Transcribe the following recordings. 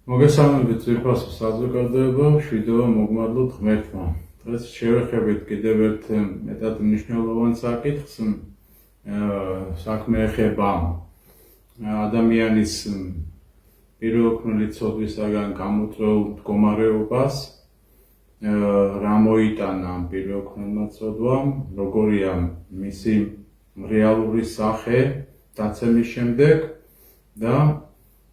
მოგესალმებით ძვირფასო საზოგადოება, მშვიდობა მოგმარლოთ ღმერთმა. დღეს შევეხებით კიდევ ერთ მეტად მნიშვნელოვან საკითხს, საქმე ეხება ადამიანის პირველქმნელი ცოდვისაგან გამოწვეულ მდგომარეობას, რა მოიტანა ამ პირველქმნელმა ცოდვამ, როგორია მისი რეალური სახე დაცემის შემდეგ და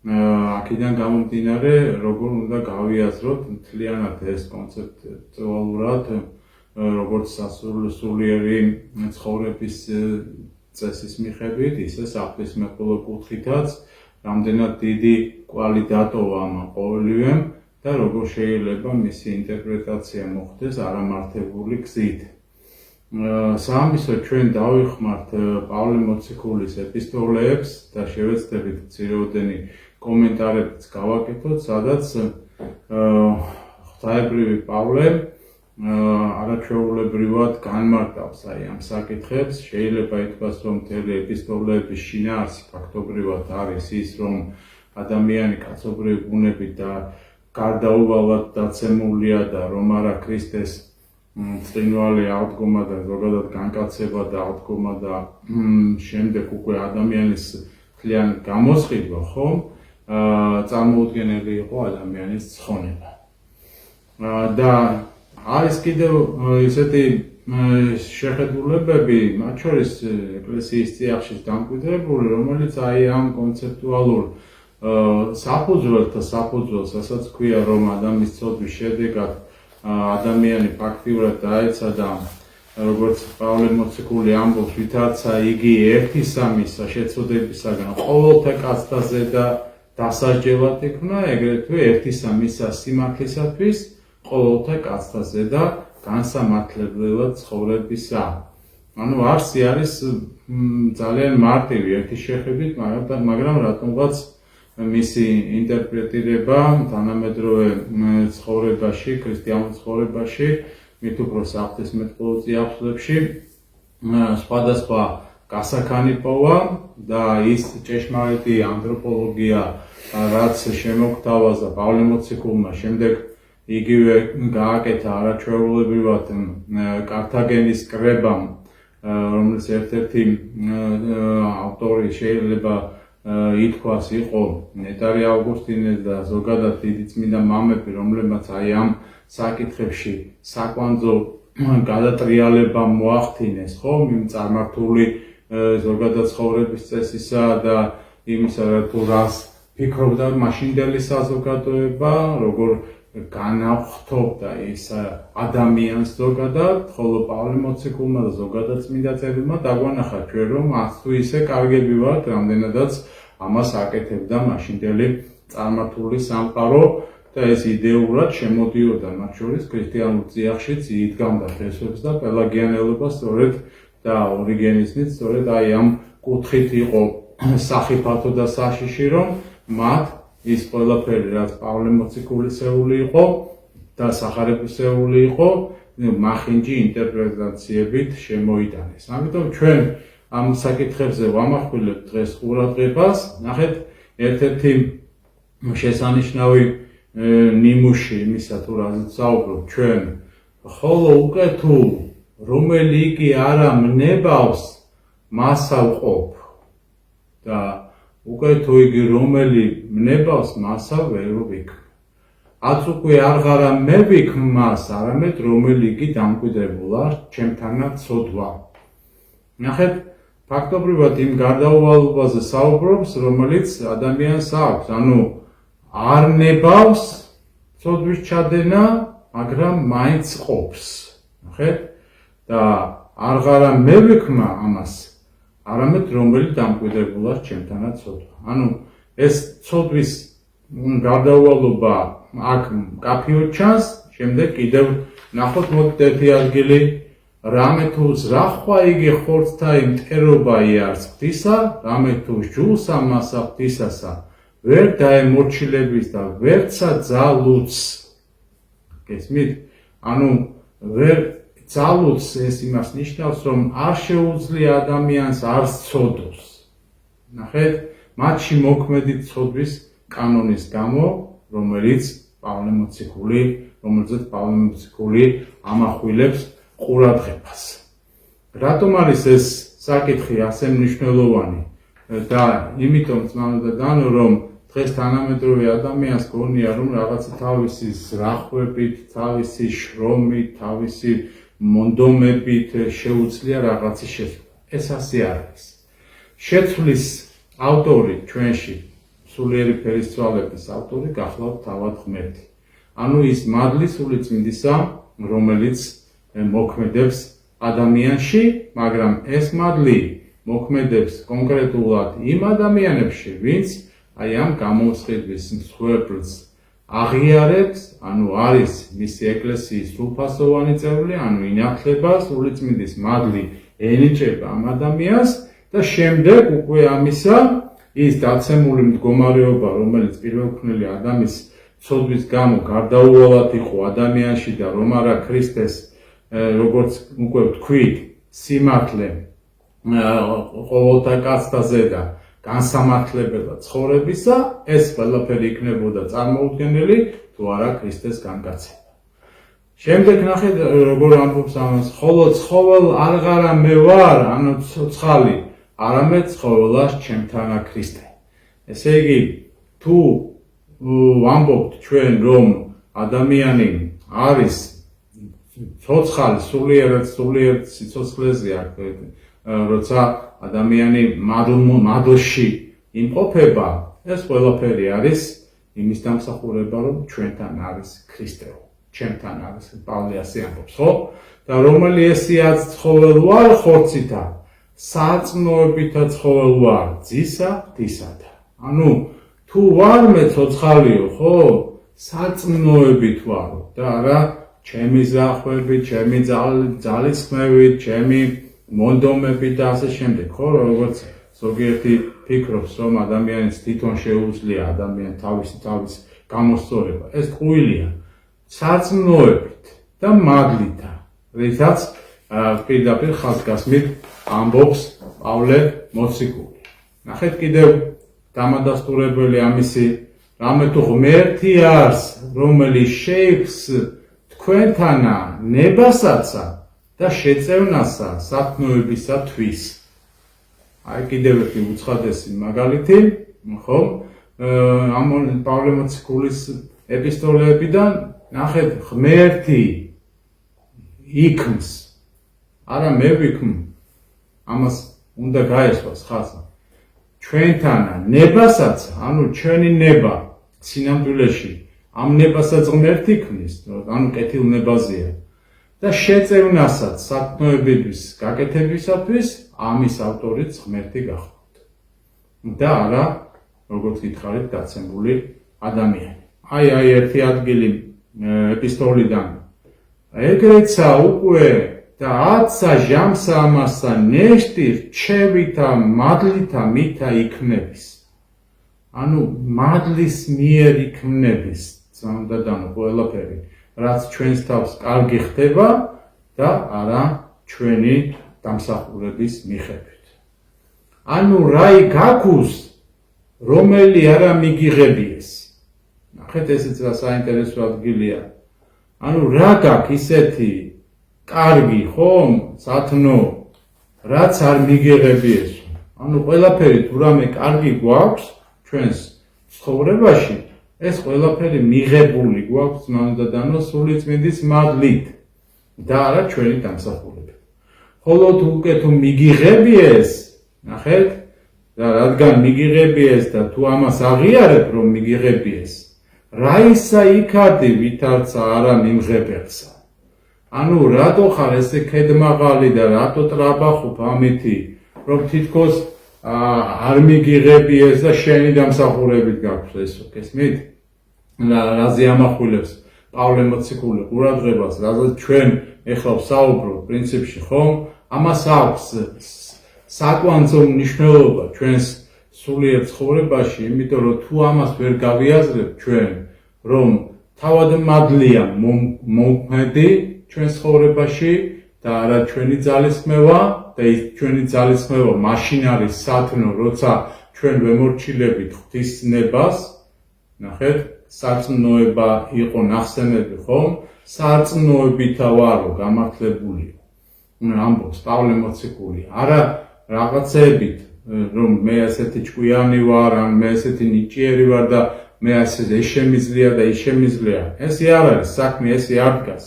აქედან გამომდინარე, როგორ უნდა გავიაზროთ მთლიანად ეს კონცეპტუალურად, როგორც სასულიერი ცხოვრების წესის მიხედვით, ისე საღვთისმეტყველო კუთხითაც, რამდენად დიდი კვალი დატოვა ამ ყოველივემ და როგორ შეიძლება მისი ინტერპრეტაცია მოხდეს არამართებული გზით. საამისოდ ჩვენ დავიხმართ პავლე მოციქულის ეპისტოლეებს და შევეცდებით მცირეოდენი კომენტარებიც გავაკეთოთ, სადაც ღვთაებრივი პავლე არაჩვეულებრივად განმარტავს ამ საკითხებს. შეიძლება ითქვას, რომ მთელი ეპისტოლეების შინაარსი ფაქტობრივად არის ის, რომ ადამიანი კაცობრივი ბუნებით და გარდაუვალად დაცემულია და რომ არა ქრისტეს ბრწყინვალე აღდგომა და ზოგადად განკაცება და აღდგომა და შემდეგ უკვე ადამიანის მთლიან გამოსყიდვა, ხომ? წარმოუდგენელი იყო ადამიანის ცხონება. და არის კიდევ ისეთი შეხედულებები, მათ შორის ეკლესიის წიაღშიც დამკვიდრებული, რომელიც ამ კონცეპტუალურ საფუძველთა საფუძველს, რასაც ქვია, რომ ადამიანის ცოდვის შედეგად ადამიანი ფაქტიურად დაეცა და როგორც პავლე მოციქული ამბობს, ვითარცა იგი ერთისამისა შეცოდებისაგან ყოველთა კაცთაზე და დასაჯელად იქნა, ეგრეთვე ერთისამისა სიმართლისათვის ყოველთა კაცთაზე და განსამართლებლად ცხოვრებისა. ანუ არსი არის ძალიან მარტივი ერთი შეხედვით, მაგრამ რატომღაც მისი ინტერპრეტირება თანამედროვე ცხოვრებაში, ქრისტიანულ ცხოვრებაში, მით უფრო საღვთისმეტყველო წიაღისეებში სხვადასხვა გასაქანი პოვა და ის ჭეშმარიტი ანთროპოლოგია, რაც შემოგთავაზა პავლე მოციქულმა, შემდეგ იგივე გააკეთა არაჩვეულებრივად კართაგენის კრებამ, რომელიც ერთ-ერთი ავტორი შეიძლება ითქვას იყო ნეტარი ავგუსტინე და ზოგადად დიდი წმინდა მამები, რომლებმაც ამ საკითხებში საკვანძო გადატრიალება მოახდინეს, ხომ, იმ წარმართული ზოგადად ცხოვრების წესისა და იმისა, თუ რას ფიქრობდა მაშინდელი საზოგადოება, როგორ განაღვთობდა ის ადამიანს ზოგადად, ხოლო პავლე მოციქულმა და ზოგადად წმინდა წერილმა დაგვანახა ჩვენ, რომ ას თუ ისე კარგები ვართ, რამდენადაც ამას აკეთებდა მაშინდელი წარმართული სამყარო და ეს იდეურად შემოდიოდა მათ შორის ქრისტიანულ წიაღშიც იდგამდა ფესვებს და პელაგიანელობა სწორედ და ორიგენიზმიც სწორედ ამ კუთხით იყო სახიფათო და საშიში, რომ მათ ის ყველაფერი, რაც პავლე მოციქულისეული იყო და სახარებისეული იყო, მახინჯი ინტერპრეტაციებით შემოიტანეს. ამიტომ ჩვენ ამ საკითხებზე ვამახვილებთ დღეს ყურადღებას. ნახეთ, ერთ-ერთი შესანიშნავი ნიმუში იმისა, თუ რაზეც საუბრობ ჩვენ, ხოლო უკვე თუ რომელი იგი არა მნებავს, მასა ვყოფ და უკვე თუ იგი რომელი მნებავს, მასა ვერ ვიქნ. აც უკვე აღარა მე ვიქნ მას, არამედ რომელი იგი დამკვიდრებულ არ ჩემთანაც ცოდვა. ნახეთ, ფაქტობრივად იმ გარდაუვალობაზე საუბრობს, რომელიც ადამიანს აქვს, ანუ არ ნებავს ცოდვის ჩადენა, მაგრამ მაინც ყოფს. ნახეთ, და აღარა მე ვიქნა ამას, არამედ რომელი დამკვიდრებულ არ ჩემთანაც ცოდვა. ანუ ეს ცოდვის გარდაუვალობა აქ მკაფიოდ ჩანს, შემდეგ კიდევ ნახოთ მოდით ერთი ადგილი, რამე თუ ზრახვა იგი ხორცთა იმტერობა იარს ღვთისა, რამე თუ ჯულსა მასა ღვთისასა, ვერ დაემორჩილების და ვერცა ძალუც. გესმით? ანუ ვერ ძალუც ეს იმას ნიშნავს, რომ არ შეუძლია ადამიანს არ სცოდოს. ნახეთ, მათში მოქმედი ცოდვის კანონის გამო რომელზეც პავლე მოციქული ამახვილებს ყურადღებას. რატომ არის ეს საკითხი ასე მნიშვნელოვანი? და იმიტომ ძმაო და დანო, რომ დღეს თანამედროვე ადამიანს გონია, რომ რაღაცა თავისი ზრახვებით, თავისი შრომით, თავისი მონდომებით შეუძლია რაღაცის შეცვლა. ეს ასე არ არის. შეცვლის ავტორი ჩვენში, სულიერი ფერისცვალების ავტორი გახლავთ თავად ღმერთი. ანუ ის მადლი სულიწმინდისა, რომელიც მოქმედებს ადამიანში, მაგრამ ეს მადლი მოქმედებს კონკრეტულად იმ ადამიანებში, ვინც აი ამ გამოსყიდვის მსხვერპლს აღიარებს, ანუ არის მისი ეკლესიის სრულფასოვანი წევრი, ანუ ინათლება სულიწმინდის მადლი ენიჭება ამ ადამიანს და შემდეგ უკვე ამისა ის დაცემული მდგომარეობა, რომელიც პირველქმნელი ადამიანის ცოდვის გამო გარდაუვალად იყო ადამიანში და რომ არა ქრისტეს, როგორც უკვე ვთქვით, სიმართლე ყოველთა კაცთაზე და განსამართლებელად ცხოვრებისა, ეს ყველაფერი იქნებოდა წარმოუდგენელი, თუ არა ქრისტეს განკაცება. შემდეგ ნახეთ, როგორ ამბობს ამას, ხოლო ცხოველ არღარა მე ვარ, ანუ ცოცხალი, არამედ ცხოველას ჩემთანა ქრისტე. ესე იგი, თუ ვამბობთ ჩვენ, რომ ადამიანი არის ცოცხალი, სულიერ სიცოცხლეზე აქვს, როცა ადამიანი მადლში იმყოფება, ეს ყველაფერი არის იმის დამსახურება, რომ ჩვენთან არის ქრისტეო, ჩემთან არის, პავლე ასე ამბობს, ხო? და რომელი ესეაც ცხოველ ვარ ხორცითა, საწმნოებითა ცხოველ ვარ, ძისა ღვთისათა. ანუ თუ ვარ მე ცოცხალიო, ხო? საწმნოებით ვარო და არა ჩემი ზახვებით, ჩემი ძალისხმევით, ჩემი მონდომებით და ასე შემდეგ, ხო? როგორც ზოგიერთი ფიქრობს, რომ ადამიანს თვითონ შეუძლია ადამიანს თავის გამოსწორება. ეს ტყუილია. საწმნოებით და მადლითა, რითაც პირდაპირ ხაზგასმით ამბობს პავლე მოციქული. ნახეთ კიდევ დამადასტურებელი ამისი, რამე თუ ღმერთი არის, რომელიც შეიქმს თქვენთანა ნებასაცა და შეწევნასა საქმეებისათვის. აი კიდევ ერთი უცხადესი მაგალითი, ხო? ამ პავლე მოციქულის ეპისტოლეებიდან ნახეთ, ღმერთი იქმს, არა მე ვიქმ, ამას უნდა გაესვას ხაზი. ჩვენთანა ნებასაც, ანუ ჩვენი ნება სინამდვილეში, ამ ნებასაც ღმერთი ქმნის, ანუ კეთილნებაზეა. და შეწევნასაც საქმეებების გაკეთებისათვის ამის ავტორიც ღმერთი გახლავთ. და არა, როგორც გითხარით, დაცემული ადამიანი. აი ერთი ადგილი ეპისტოლიდან. ეგრეცა უკვე და 10 ჟამსა ამასა ნეშტი რჩევითა მადლითა მითა იქმნების. ანუ მადლის მიერ იქმნების, ძმაო და ყველაფერი. რაც ჩვენს თავს კარგი ხდება და არა ჩვენი დამსახურების მიხედვით. ანუ რაი გაქუს, რომელი არა მიგიღებიეს. ნახეთ, ესეც რა საინტერესო ადგილია. ანუ რა გაქვს ისეთი კარგი, ხომ, სათნო, რაც არ მიგიღებიეს. ანუ ყველაფერი თუ რამე კარგი გვაქვს ჩვენს ცხოვრებაში, ეს ყველაფერი მიღებული გვაქვს ძმაო სულიწმინდის მადლით და არა ჩვენი დამსახურებით. ხოლო თუ უკვე თუ მიგიღებიეს, ნახეთ, და რადგან მიგიღებიეს და თუ ამას აღიარებ, რომ მიგიღებიეს, რა ისა იქადი ვითარცა არა მიმღებელსა. ანუ რატო ხარ ესე ქედმაღალი და რატო ტრაბახობ ამითი, რომ თითქოს არ მიგიღებიეს და შენი დამსახურებით გაქვს ესო, გესმით? რაზე ამახვილებს პავლე მოციქული ყურადღებას, რაზეც ჩვენ ეხლა ვსაუბრობ პრინციპში, ხომ? ამას აქვს საკვანძო მნიშვნელობა ჩვენს სულიერ ცხოვრებაში, იმიტომ რომ თუ ამას ვერ გავიაზრებთ ჩვენ, რომ თავად მადლია მოქმედი ჩვენ ცხოვრებაში და არა ჩვენი ძალისხმევა და ის ჩვენი ძალისხმევა მაშინ არის სათნო, როცა ჩვენ ვემორჩილებით ღვთის ნებას, ნახეთ, სარწმუნოება იყო ნახსენები, ხომ? სარწმუნოებითა ვარო გამართლებული. ამბობს პავლე მოციქული. არა რაღაცებით, რომ მე ასეთი ჭკვიანი ვარ, ან მე ასეთი ნიჭიერი ვარ და მე ასე ეს შემიძლია და ის შემიძლია. ესე არ არის საქმე, ესე არ დგას.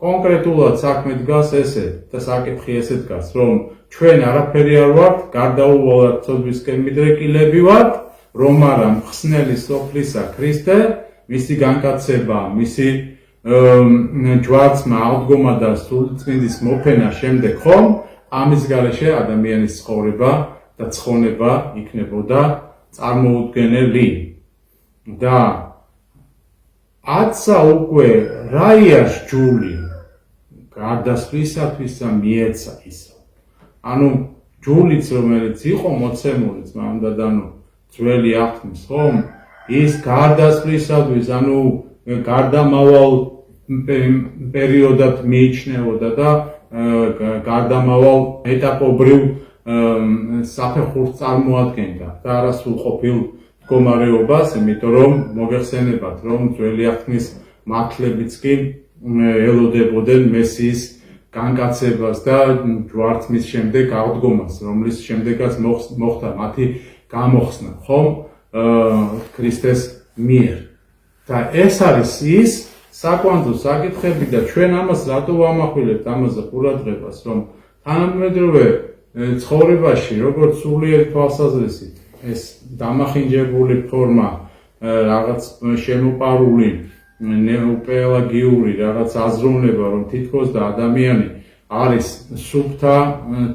კონკრეტულად საქმე დგას ესე და საკითხი ესე დგას, რომ ჩვენ არაფერი არ ვართ, გარდაუვალად ცოდვისკენ მიდრეკილები ვართ, რომ არა მხსნელი სოფლისა ქრისტე, მისი განკაცება, მისი ჯვარცმა აღდგომა და სულწმინდის მოფენა შემდეგ ხომ, ამის გარეშე ადამიანის ცხოვრება და ცხონება იქნებოდა წარმოუდგენელი. და აცა უკვე რაიას ჯული გარდასვლისათვისა მიეცა ისო. ანუ ჯულიც რომელიც იყო მოცემული წმანდად, ანუ ძველი აღთქმის ხომ, ის გარდასვლისათვის, ანუ გარდამავალ პერიოდად მიიჩნეოდა და გარდამავალ ეტაპობრივ საფეხურს წარმოადგენდა და არა სრულყოფილ მდგომარეობას, იმიტომ რომ მოგეხსენებათ, რომ ძველი აღთქმის მართლებიც კი ელოდებოდნენ მესიის განკაცებას და ჯვარცმის შემდეგ აღდგომას, რომლის შემდეგაც მოხდა მათი გამოხსნა, ხომ, ქრისტეს მიერ. და ეს არის ის საკვანძო საკითხები და ჩვენ ამას რატო ვამახვილებთ ამაზე ყურადღებას, რომ თანამედროვე ცხოვრებაში, როგორც სულიერი თვალსაზრისით, ეს დამახინჯებული ფორმა, რაღაც შემოპარული, ნეოპელაგიური რაღაც აზროვნება, რომ თითქოს და ადამიანი არის სუფთა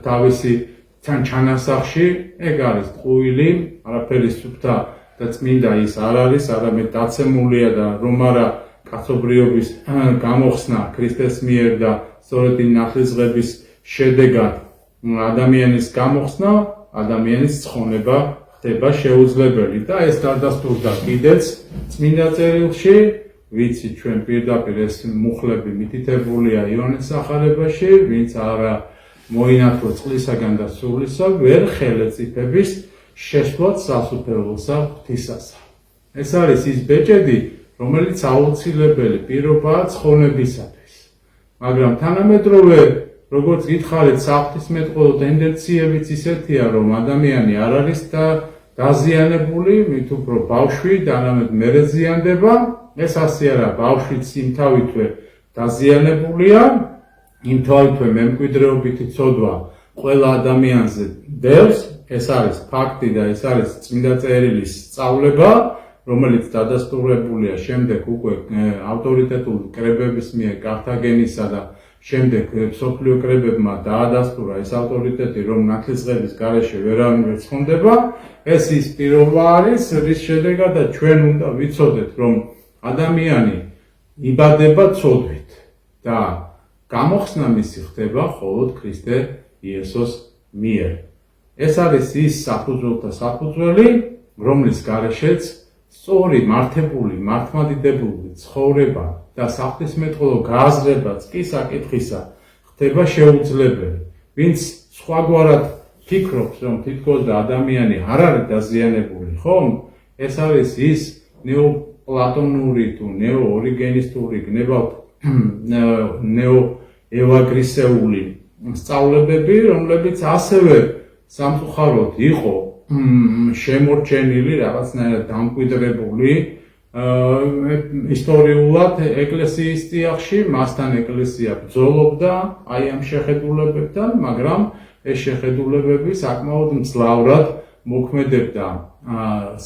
თავისი ჩანასახში, ეგ არის ტყუილი, არაფერი სუფთა და წმინდა ის არ არის, არამედ დაცემულია და რომ არა კაცობრიობის გამოხსნა ქრისტეს მიერ და სწორედ იმ ნათლისღების შედეგად ადამიანის გამოხსნა, ადამიანის ცხონება ხდება შეუძლებელი და ეს დადასტურდა კიდეც წმინდა წერილში, ვიცით ჩვენ პირდაპირ ეს მუხლები მითითებულია იონეს სახარებაში, ვინც არა მოინათლა წყლისაგან და სულისა, ვერ ხელეწიფების შესვლად სასუფეველსა ღვთისასა. ეს არის ის ბეჭედი, რომელიც აუცილებელი პირობაა ცხონებისათვის. მაგრამ თანამედროვე, როგორც გითხარით, საღვთისმეტყველო ტენდენციებიც ისეთია, რომ ადამიანი არ არის დაზიანებული, მით უფრო ბავშვი და არამედ მერე ზიანდება. ეს ასე არა, ბავშვიც იმთავითვე დაზიანებულია, იმთავითვე მემკვიდრეობითი ცოდვა ყველა ადამიანზე დევს, ეს არის ფაქტი და ეს არის წმინდა წერილის სწავლება, რომელიც დადასტურებულია შემდეგ უკვე ავტორიტეტული კრებების მიერ კართაგენისა და შემდეგ მსოფლიო კრებებმა დაადასტურა ეს ავტორიტეტი, რომ ნათლისღების გარეშე ვერავინ ვერ ცხონდება. ეს ის პირობა არის, რის შედეგადაც ჩვენ უნდა ვიცოდეთ, რომ ადამიანი იბადება ცოდვით და გამოხსნა მისი ხდება მხოლოდ ქრისტე იესოს მიერ. ეს არის ის საფუძველთა საფუძველი, რომლის გარეშეც სწორი მართებული, მართლმადიდებლური ცხოვრება და საღვთისმეტყველო გააზრებაც კი საკითხისა ხდება შეუძლებელი. ვინც სხვაგვარად ფიქრობს, რომ თითქოს და ადამიანი არ არის დაზიანებული, ხომ? ეს არის ის ნეოპლატონური თუ ნეოორიგენისტური გნებავ ნეოევაგრისეული სწავლებები, რომლებიც ასევე სამწუხაროდ იყო შემორჩენილი, რაღაცნაირად დამკვიდრებული ისტორიულად ეკლესიის წიაღში, მასთან ეკლესია ბრძოლობდა აი ამ შეხედულებებთან, მაგრამ ეს შეხედულებები საკმაოდ მძლავრად მოქმედებდა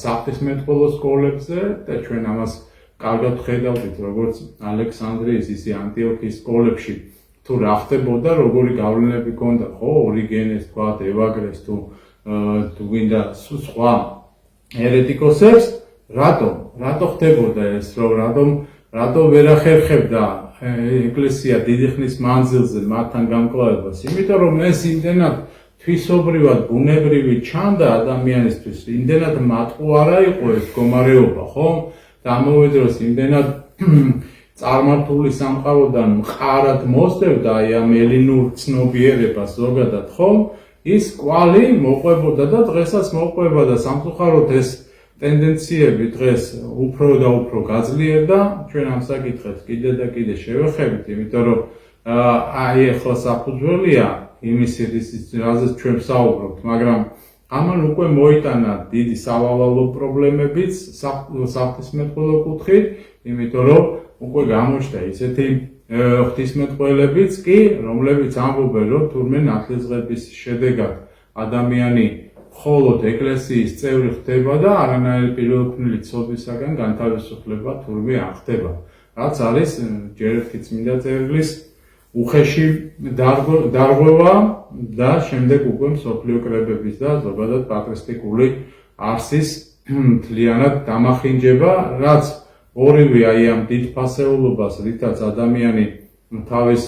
საღვთისმეტყველო სკოლებზე და ჩვენ ამას კარგად ხედავთ, როგორც ალექსანდრიის ისე ანტიოქიის სკოლებში თუ რა ხდებოდა, როგორი გავლენები ჰქონდა, ხო, ორიგენეს, თქვა, ევაგრეს თუ გვინდა სხვა ერეტიკოსებს, რატო ხდებოდა ეს, რომ რატო ვერ ახერხებდა ეკლესია დიდი ხნის მანძილზე მათთან გამკლავებას, იმიტომ რომ ეს იმდენად თვისობრივად ბუნებრივი ჩანდა ადამიანისთვის, იმდენად მატყუ არა იყო ეს მდგომარეობა, ხო? და ამავე დროს იმდენად წარმართული სამყაროდან მყარად მოსდევდა აი ამ ელინურ ცნობიერებას ზოგადად, ხო? ის კვალი მოყვებოდა და დღესაც მოყვება და სამწუხაროდ ეს ტენდენციები დღეს უფრო და უფრო გაძლიერდა, ჩვენ ამ საკითხებს კიდე და კიდე შევეხებით, იმიტომ რომ აი ახლა საფუძველია იმის, რაზეც ჩვენ ვსაუბრობთ, მაგრამ ამან უკვე მოიტანა დიდი სავალალო პრობლემებიც საღვთისმეტყველო კუთხით, იმიტომ რომ უკვე გამოჩნდა ისეთი ღვთისმეტყველებიც კი, რომლებიც ამბობენ, რომ თურმე ნათლისღების შედეგად ადამიანი მხოლოდ ეკლესიის წევრი ხდება და არანაირი პირველქმნილი ცოდვისაგან განთავისუფლება თურმე არ ხდება. რაც არის ჯერ ერთი წმინდა წერილის უხეში დარღვევა და შემდეგ უკვე მსოფლიო კრებების და ზოგადად პატრისტიკული არსის მთლიანად დამახინჯება, რაც ორივე აი ამ დიდ ფასეულობას, რითაც ადამიანი თავის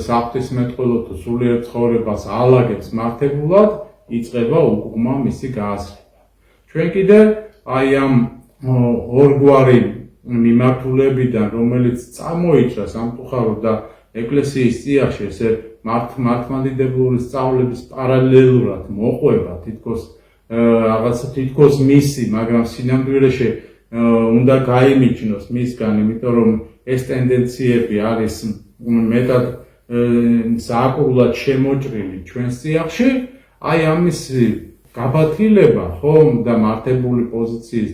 საღვთისმეტყველო თუ სულიერ ცხოვრებას ალაგებს მართებულად, იწყება უკუღმა მისი გააზრება. ჩვენ კიდე აი ამ ორგვარი მიმართულებიდან, რომელიც წარმოიჭრა სამწუხაროდ და ეკლესიის წიაღში ესე მართლმადიდებლური სწავლების პარალელურად მოყვება თითქოს მისი, მაგრამ სინამდვილეში უნდა გაიმიჯნოს მისგან, იმიტომ რომ ეს ტენდენციები არის მეტად სააკრულად შემოჭრილი ჩვენს წიაღში. აი ამის გაბათილება ხომ და მართებული პოზიციის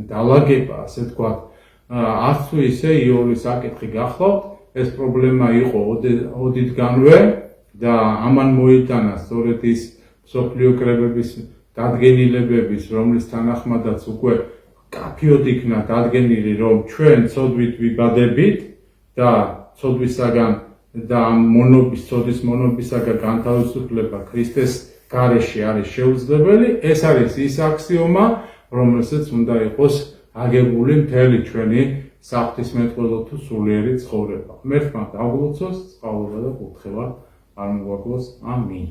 დალაგება, ასე ვთქვათ, არც თუ ისე იოლი საკითხი გახლავთ, ეს პრობლემა იყო ოდითგანვე და ამან მოიტანა სწორედ ის მსოფლიო კრებების დადგენილებების, რომლის თანახმადაც უკვე კაფიოდ იქნა დადგენილი, რომ ჩვენ ცოდვით ვიბადებით და ცოდვისაგან და ცოდის მონობისაგან განთავისუფლება ქრისტეს გარეშე არის შეუძლებელი. ეს არის ის აქსიომა, რომელსაც უნდა იყოს აგებული მთელი ჩვენი საღვთისმეტყველო თუ სულიერი ცხოვრება. ღმერთმა დაგლოცოს, სწავლობა და კურთხევა არ მოგვაკლოს. ამინ.